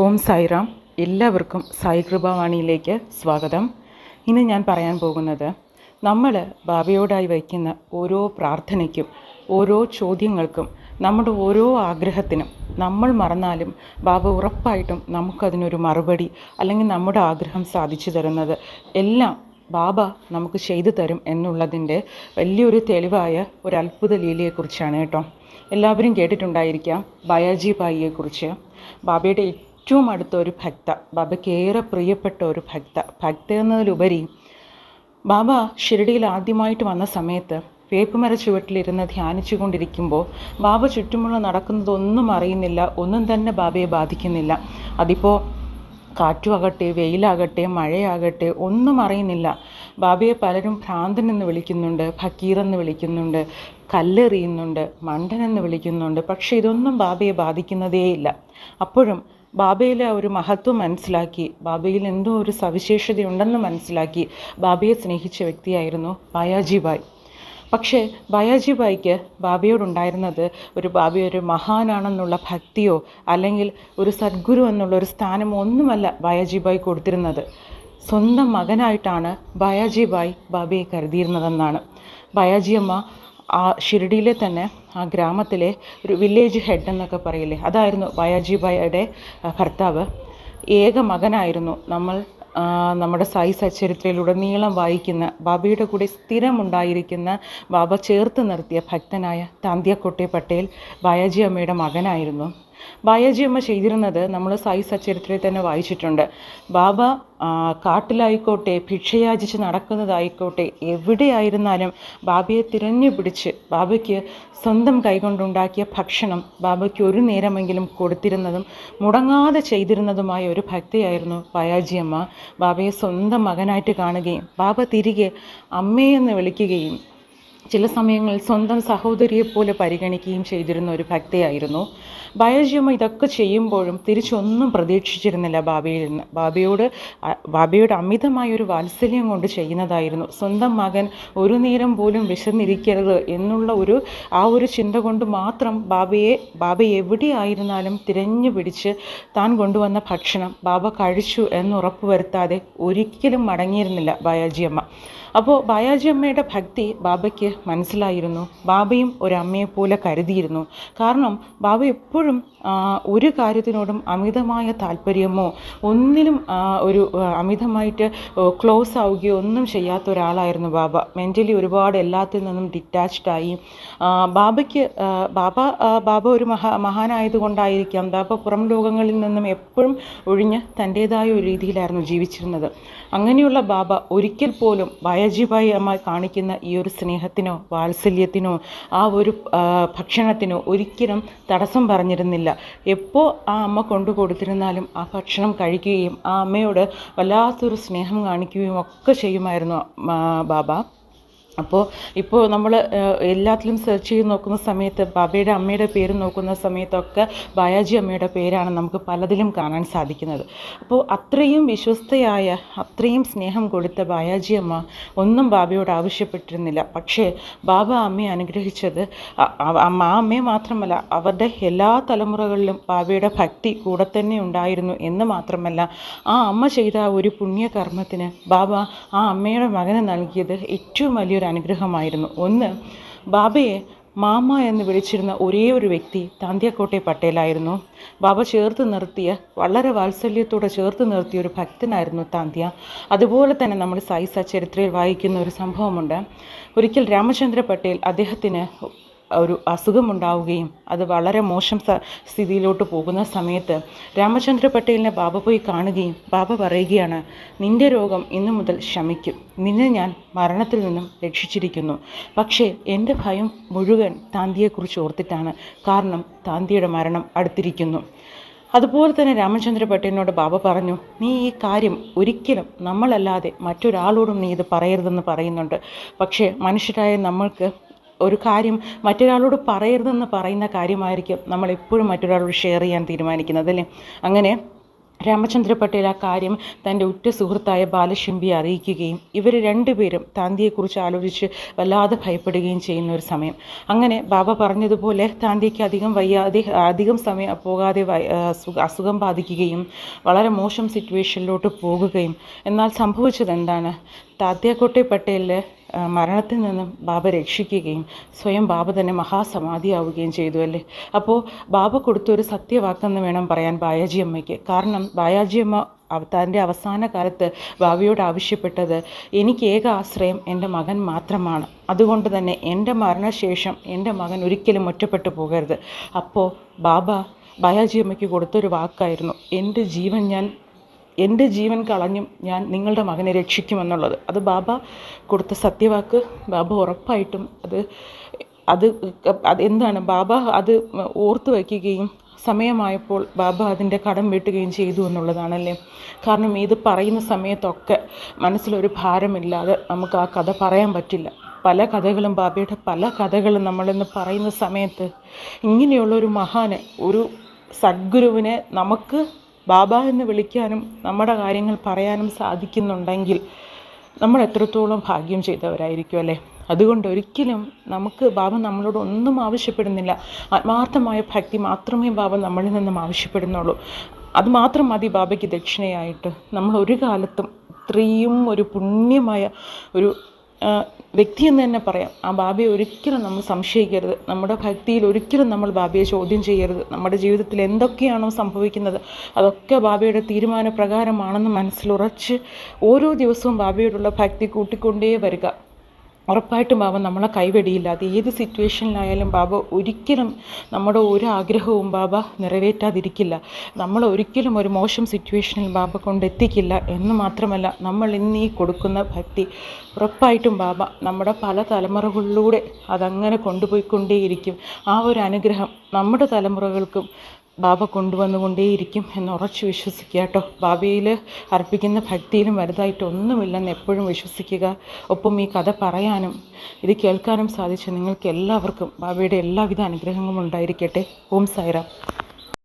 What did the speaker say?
ഓം സായിറാം. എല്ലാവർക്കും സായി കൃപാവാണിയിലേക്ക് സ്വാഗതം. ഇന്ന് ഞാൻ പറയാൻ പോകുന്നത്, നമ്മൾ ബാബയോടായി വയ്ക്കുന്ന ഓരോ പ്രാർത്ഥനയ്ക്കും ഓരോ ചോദ്യങ്ങൾക്കും നമ്മുടെ ഓരോ ആഗ്രഹത്തിനും നമ്മൾ മറന്നാലും ബാബ ഉറപ്പായിട്ടും നമുക്കതിനൊരു മറുപടി അല്ലെങ്കിൽ നമ്മുടെ ആഗ്രഹം സാധിച്ചു തരുന്നത് എല്ലാം ബാബ നമുക്ക് ചെയ്തു തരും എന്നുള്ളതിൻ്റെ വലിയൊരു തെളിവായ ഒരു അത്ഭുത ലീലയെക്കുറിച്ചാണ് കേട്ടോ. എല്ലാവരും കേട്ടിട്ടുണ്ടായിരിക്കാം ബയാജി ഭായിയെക്കുറിച്ച്. ബാബയുടെ ഏറ്റവും അടുത്ത ഒരു ഭക്ത, ബാബയ്ക്ക് ഏറെ പ്രിയപ്പെട്ട ഒരു ഭക്ത എന്നതിലുപരി ബാബ ഷിരഡിയിൽ ആദ്യമായിട്ട് വന്ന സമയത്ത് വേപ്പുമര ചുവട്ടിലിരുന്ന് ധ്യാനിച്ചു കൊണ്ടിരിക്കുമ്പോൾ ബാബ ചുറ്റുമുള്ള നടക്കുന്നതൊന്നും അറിയുന്നില്ല, ഒന്നും തന്നെ ബാബയെ ബാധിക്കുന്നില്ല. അതിപ്പോൾ കാറ്റുമാകട്ടെ, വെയിലാകട്ടെ, മഴയാകട്ടെ, ഒന്നും അറിയുന്നില്ല. ബാബയെ പലരും ഭ്രാന്തനെന്ന് വിളിക്കുന്നുണ്ട്, ഫക്കീറെന്ന് വിളിക്കുന്നുണ്ട്, കല്ലെറിയുന്നുണ്ട്, മണ്ടനെന്ന് വിളിക്കുന്നുണ്ട്. പക്ഷേ ഇതൊന്നും ബാബയെ ബാധിക്കുന്നതേയില്ല. അപ്പോഴും ബാബയിലെ ഒരു മഹത്വം മനസ്സിലാക്കി, ബാബയിൽ എന്തോ ഒരു സവിശേഷതയുണ്ടെന്ന് മനസ്സിലാക്കി ബാബയെ സ്നേഹിച്ച വ്യക്തിയായിരുന്നു ബയാജി ഭായ്. പക്ഷേ ബയാജി ഭായിക്ക് ബാബയോടുണ്ടായിരുന്നത് ബാബയൊരു മഹാനാണെന്നുള്ള ഭക്തിയോ അല്ലെങ്കിൽ ഒരു സദ്ഗുരു എന്നുള്ളൊരു സ്ഥാനമോ ഒന്നുമല്ല ബയാജി ഭായ് കൊടുത്തിരുന്നത്. സ്വന്തം മകനായിട്ടാണ് ബയാജി ഭായ് ബാബയെ കരുതിയിരുന്നതെന്നാണ്. ബയാജി അമ്മ ആ ഷിരഡിയിലെ തന്നെ ആ ഗ്രാമത്തിലെ ഒരു വില്ലേജ് ഹെഡ് എന്നൊക്കെ പറയില്ലേ, അതായിരുന്നു ബയാജി ഭായിയുടെ ഭർത്താവ്. ഏക മകനായിരുന്നു. നമ്മുടെ സായി സച്ചരിത്രയിലുടനീളം വായിക്കുന്ന, ബാബയുടെ കൂടെ സ്ഥിരമുണ്ടായിരിക്കുന്ന, ബാബ ചേർത്ത് നിർത്തിയ ഭക്തനായ താന്തിയക്കോട്ടെ പട്ടേൽ ബയാജി അമ്മയുടെ മകനായിരുന്നു. ബയാജി അമ്മ ചെയ്തിരുന്നത് നമ്മൾ സായി സച്ചരിത്രയിൽ തന്നെ വായിച്ചിട്ടുണ്ട്. ബാബ കാട്ടിലായിക്കോട്ടെ, ഭിക്ഷയാചിച്ച് നടക്കുന്നതായിക്കോട്ടെ, എവിടെയായിരുന്നാലും ബാബയെ തിരഞ്ഞു പിടിച്ച് ബാബയ്ക്ക് സ്വന്തം കൈകൊണ്ടുണ്ടാക്കിയ ഭക്ഷണം ബാബയ്ക്ക് ഒരു നേരമെങ്കിലും കൊടുത്തിരുന്നതും മുടങ്ങാതെ ചെയ്തിരുന്നതുമായ ഒരു ഭക്തിയായിരുന്നു ബയാജി അമ്മ. ബാബയെ സ്വന്തം മകനായിട്ട് കാണുകയും ബാബ തിരികെ അമ്മയെന്ന് വിളിക്കുകയും ചില സമയങ്ങളിൽ സ്വന്തം സഹോദരിയെപ്പോലെ പരിഗണിക്കുകയും ചെയ്തിരുന്ന ഒരു ഭക്തയായിരുന്നു ബയാജി അമ്മ. ഇതൊക്കെ ചെയ്യുമ്പോഴും തിരിച്ചൊന്നും പ്രതീക്ഷിച്ചിരുന്നില്ല ബാബയിൽ നിന്ന്. ബാബയുടെ അമിതമായൊരു വാത്സല്യം കൊണ്ട് ചെയ്യുന്നതായിരുന്നു. സ്വന്തം മകൻ ഒരു നേരം പോലും വിശന്നിരിക്കരുത് എന്നുള്ള ഒരു ചിന്ത കൊണ്ട് മാത്രം ബാബ എവിടെയായിരുന്നാലും തിരഞ്ഞു പിടിച്ച് താൻ കൊണ്ടുവന്ന ഭക്ഷണം ബാബ കഴിച്ചു എന്ന് ഉറപ്പുവരുത്താതെ ഒരിക്കലും മടങ്ങിയിരുന്നില്ല ബയാജി അമ്മ. അപ്പോൾ ബയാജി അമ്മയുടെ ഭക്തി ബാബയ്ക്ക് മനസ്സിലായിരുന്നു. ബാബയും ഒരമ്മയെപ്പോലെ കരുതിയിരുന്നു. കാരണം ബാബ എപ്പോഴും ഒരു കാര്യത്തിനോടും അമിതമായ താല്പര്യമോ ഒന്നിലും അമിതമായിട്ട് ക്ലോസ് ആവുകയോ ഒന്നും ചെയ്യാത്ത ഒരാളായിരുന്നു ബാബ. മെൻ്റലി ഒരുപാട് എല്ലാത്തിൽ നിന്നും ഡിറ്റാച്ച്ഡായി. ബാബ ഒരു മഹാനായതുകൊണ്ടായിരിക്കാം ബാബ പുറം ലോകങ്ങളിൽ നിന്നും എപ്പോഴും ഒഴിഞ്ഞ് തൻ്റേതായ ഒരു രീതിയിലായിരുന്നു ജീവിച്ചിരുന്നത്. അങ്ങനെയുള്ള ബാബ ഒരിക്കൽ പോലും ബയാജി ഭായ് അമ്മ കാണിക്കുന്ന ഈ ഒരു സ്നേഹത്തിനോ വാത്സല്യത്തിനോ ആ ഒരു ഭക്ഷണത്തിനോ ഒരിക്കലും തടസ്സം പറഞ്ഞിരുന്നില്ല. എപ്പോൾ ആ അമ്മ കൊണ്ടു കൊടുത്തിരുന്നാലും ആ ഭക്ഷണം കഴിക്കുകയും ആ അമ്മയോട് വല്ലാത്തൊരു സ്നേഹം കാണിക്കുകയും ഒക്കെ ചെയ്യുമായിരുന്നു ബാബ. ഇപ്പോൾ നമ്മൾ എല്ലാത്തിലും സെർച്ച് ചെയ്ത് നോക്കുന്ന സമയത്ത് ബാബയുടെ അമ്മയുടെ പേര് നോക്കുന്ന സമയത്തൊക്കെ ബയാജി അമ്മയുടെ പേരാണ് നമുക്ക് പലതിലും കാണാൻ സാധിക്കുന്നത്. അപ്പോൾ അത്രയും വിശ്വസ്തയായ, അത്രയും സ്നേഹം കൊടുത്ത ബയാജി അമ്മ ഒന്നും ബാബയോട് ആവശ്യപ്പെട്ടിരുന്നില്ല. പക്ഷേ ബാബ അമ്മയെ അനുഗ്രഹിച്ചത് ആ അമ്മയെ മാത്രമല്ല, അവരുടെ എല്ലാ തലമുറകളിലും ബാബയുടെ ഭക്തി കൂടെ തന്നെ ഉണ്ടായിരുന്നു എന്ന് മാത്രമല്ല, ആ അമ്മ ചെയ്ത ഒരു പുണ്യകർമ്മത്തിന് ബാബ ആ അമ്മയുടെ മകന് നൽകിയത് ഏറ്റവും വലിയൊരു അനുഗ്രഹമായിരുന്നു. ഒന്ന്, ബാബയെ മാമ എന്ന് വിളിച്ചിരുന്ന ഒരേ ഒരു വ്യക്തി താന്തിയക്കോട്ടെ പട്ടേലായിരുന്നു. ബാബ വളരെ വാത്സല്യത്തോടെ ചേർത്ത് നിർത്തിയ ഒരു ഭക്തനായിരുന്നു താന്തിയ. അതുപോലെ തന്നെ നമ്മൾ സായി സച്ചരിത്രയിൽ വായിക്കുന്ന ഒരു സംഭവമുണ്ട്. ഒരിക്കൽ രാമചന്ദ്ര പട്ടേൽ, അദ്ദേഹത്തിന് ഒരു അസുഖമുണ്ടാവുകയും അത് വളരെ മോശം സ്ഥിതിയിലോട്ട് പോകുന്ന സമയത്ത് രാമചന്ദ്ര പട്ടേലിനെ ബാബ പോയി കാണുകയും ബാബ പറയുകയാണ്, നിന്റെ രോഗം ഇന്നു മുതൽ ശമിക്കും, നിന്നെ ഞാൻ മരണത്തിൽ നിന്നും രക്ഷിച്ചിരിക്കുന്നു. പക്ഷേ എൻ്റെ ഭയം മുഴുവൻ താന്തിയെക്കുറിച്ച് ഓർത്തിട്ടാണ്, കാരണം താന്തിയുടെ മരണം അടുത്തിരിക്കുന്നു. അതുപോലെ തന്നെ രാമചന്ദ്ര പട്ടേലിനോട് ബാബ പറഞ്ഞു, നീ ഈ കാര്യം ഒരിക്കലും നമ്മളല്ലാതെ മറ്റൊരാളോടും നീ ഇത് പറയരുതെന്ന് പറയുന്നുണ്ട്. പക്ഷേ മനുഷ്യരായ നമ്മൾക്ക് ഒരു കാര്യം മറ്റൊരാളോട് പറയരുതെന്ന് പറയുന്ന കാര്യമായിരിക്കും നമ്മളെപ്പോഴും മറ്റൊരാളോട് ഷെയർ ചെയ്യാൻ തീരുമാനിക്കുന്നത്, അല്ലേ? അങ്ങനെ രാമചന്ദ്ര പട്ടേൽ ആ കാര്യം തൻ്റെ ഉറ്റ സുഹൃത്തായ ബാലശിംബിയെ അറിയിക്കുകയും ഇവർ രണ്ടുപേരും താന്തിയെക്കുറിച്ച് ആലോചിച്ച് വല്ലാതെ ഭയപ്പെടുകയും ചെയ്യുന്ന ഒരു സമയം. അങ്ങനെ ബാബ പറഞ്ഞതുപോലെ താന്തിക്ക് അധികം സമയം പോകാതെ അസുഖം ബാധിക്കുകയും വളരെ മോശം സിറ്റുവേഷനിലോട്ട് പോകുകയും, എന്നാൽ സംഭവിച്ചത് എന്താണ്? താത്യാക്കോട്ടെ പട്ടേലിൻ്റെ മരണത്തിൽ നിന്നും ബാബ രക്ഷിക്കുകയും സ്വയം ബാബ തന്നെ മഹാസമാധിയാവുകയും ചെയ്തു അല്ലേ. അപ്പോൾ ബാബ കൊടുത്തൊരു സത്യവാക്കെന്ന് വേണം പറയാൻ ബായാജി അമ്മയ്ക്ക്. കാരണം ബായാജി അമ്മ തൻ്റെ അവസാന കാലത്ത് ബാബയോട് ആവശ്യപ്പെട്ടത്, എനിക്ക് ഏക ആശ്രയം എൻ്റെ മകൻ മാത്രമാണ്, അതുകൊണ്ട് തന്നെ എൻ്റെ മരണശേഷം എൻ്റെ മകൻ ഒരിക്കലും ഒറ്റപ്പെട്ടു പോകരുത്. അപ്പോൾ ബാബ ബായാജി അമ്മയ്ക്ക് കൊടുത്തൊരു വാക്കായിരുന്നു, എൻ്റെ ജീവൻ കളഞ്ഞും ഞാൻ നിങ്ങളുടെ മകനെ രക്ഷിക്കുമെന്നുള്ളത്. അത് ബാബ കൊടുത്ത സത്യവാക്ക്. ബാബ ഉറപ്പായിട്ടും അത് എന്താണ്, ബാബ അത് ഓർത്തു വയ്ക്കുകയും സമയമായപ്പോൾ ബാബ അതിൻ്റെ കടം വീട്ടുകയും ചെയ്തു എന്നുള്ളതാണല്ലേ. കാരണം ഇത് പറയുന്ന സമയത്തൊക്കെ മനസ്സിലൊരു ഭാരമില്ലാതെ നമുക്ക് ആ കഥ പറയാൻ പറ്റില്ല. പല കഥകളും, ബാബയുടെ പല കഥകളും നമ്മളിന്ന് പറയുന്ന സമയത്ത് ഇങ്ങനെയുള്ളൊരു മഹാന്, ഒരു സദ്ഗുരുവിനെ നമുക്ക് ബാബ എന്ന് വിളിക്കാനും നമ്മുടെ കാര്യങ്ങൾ പറയാനും സാധിക്കുന്നുണ്ടെങ്കിൽ നമ്മൾ എത്രത്തോളം ഭാഗ്യം ചെയ്തവരായിരിക്കും അല്ലേ. അതുകൊണ്ട് ഒരിക്കലും ബാബ നമ്മളോട് ഒന്നും ആവശ്യപ്പെടുന്നില്ല. ആത്മാർത്ഥമായ ഭക്തി മാത്രമേ ബാബ നമ്മളിൽ നിന്നും ആവശ്യപ്പെടുന്നുള്ളൂ. അതുമാത്രം മതി ബാബയ്ക്ക് ദക്ഷിണയായിട്ട്. നമ്മൾ ഒരു കാലത്തും ഇത്രയും ഒരു പുണ്യമായ ഒരു വ്യക്തിയെന്ന് തന്നെ പറയാം. ആ ബാബയെ ഒരിക്കലും നമ്മൾ സംശയിക്കരുത്. നമ്മുടെ ഭക്തിയിൽ ഒരിക്കലും നമ്മൾ ബാബയെ ചോദ്യം ചെയ്യരുത്. നമ്മുടെ ജീവിതത്തിൽ എന്തൊക്കെയാണോ സംഭവിക്കുന്നത് അതൊക്കെ ബാബയുടെ തീരുമാനപ്രകാരമാണെന്ന് മനസ്സിലുറച്ച് ഓരോ ദിവസവും ബാബയോടുള്ള ഭക്തി കൂട്ടിക്കൊണ്ടേ വരിക. ഉറപ്പായിട്ടും ബാബ നമ്മളെ കൈവെടിയില്ല. അത് ഏത് സിറ്റുവേഷനിലായാലും ബാബ ഒരിക്കലും നമ്മുടെ ഒരു ആഗ്രഹവും ബാബ നിറവേറ്റാതിരിക്കില്ല. നമ്മൾ ഒരിക്കലും ഒരു മോശം സിറ്റുവേഷനിൽ ബാബ കൊണ്ടെത്തിക്കില്ല എന്ന് മാത്രമല്ല, നമ്മൾ ഇന്ന് ഈ കൊടുക്കുന്ന ഭക്തി ഉറപ്പായിട്ടും ബാബ നമ്മുടെ പല തലമുറകളിലൂടെ അതങ്ങനെ കൊണ്ടുപോയിക്കൊണ്ടേയിരിക്കും. ആ ഒരു അനുഗ്രഹം നമ്മുടെ തലമുറകൾക്കും ബാബ കൊണ്ടുവന്നുകൊണ്ടേയിരിക്കും എന്ന് ഉറച്ചു വിശ്വസിക്കുക കേട്ടോ. ബാബയിൽ അർപ്പിക്കുന്ന ഭക്തിയിലും വലുതായിട്ടൊന്നുമില്ലെന്ന് എപ്പോഴും വിശ്വസിക്കുക. ഒപ്പം ഈ കഥ പറയാനും ഇത് കേൾക്കാനും സാധിച്ച നിങ്ങൾക്ക് എല്ലാവർക്കും ബാബയുടെ എല്ലാവിധ അനുഗ്രഹങ്ങളും ഉണ്ടായിരിക്കട്ടെ. ഓം സായിറാം.